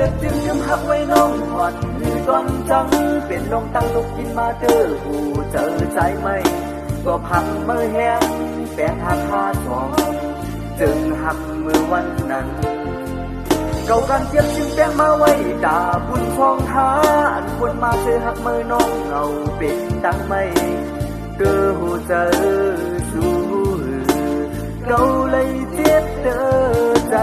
ลือดจึงยืมหักไว้น้องหอนมีก่อนจังเป็นลงตั้งลูกกินมาเจอหูเจอใจไหมก็พังเมื่อแห้งแปลงหักคาสองจึงหักเมื่อวันนั้นเก่ากันเทียบจึงแปลงมาไว้ด่าบุญฟองหาอันควรมาเจอหักเมื่อน้องเอาเป็นตังไม่เกือหูเจอสู้เก่าเลยเจ็บเด้อใจ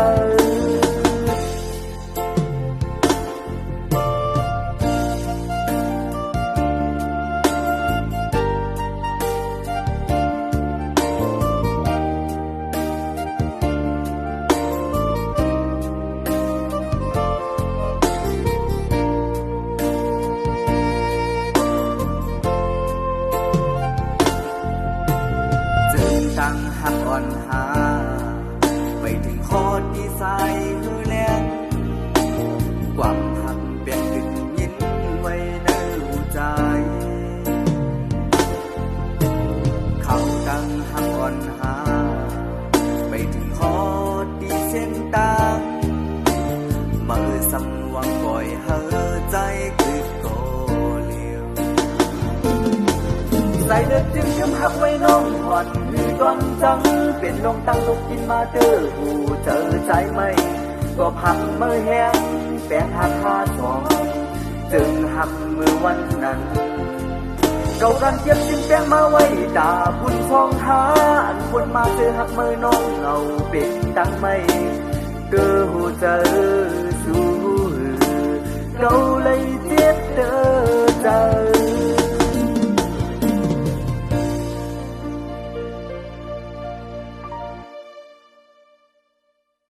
ตั้งหักอ่อนหาไปถึงคอดที่สายมือแลนความหักเปลี่ยนถึงยินไว้ในหัวใจเขาตั้งหักอ่อนหาไปถึงคอดที่เส้นตางมือสำวังบ่อยเฮอใจคือโตเลี้ยวใส่เลือดจึงยืมหักไว้น้องหอนมีก่อนจังเป็นลงตั้งลูกกินมาเจอหูเจอใจไหมก็พังเมื่อแห้งแปลงหักคาสองจึงหักเมื่อวันนั้นเก่ากันเทียบจึงแปลงมาไว้ด่าบุญฟองหาอันควรมาเจอหักเมื่อน้องเอาเป็นตังไม่เกือหูเจอ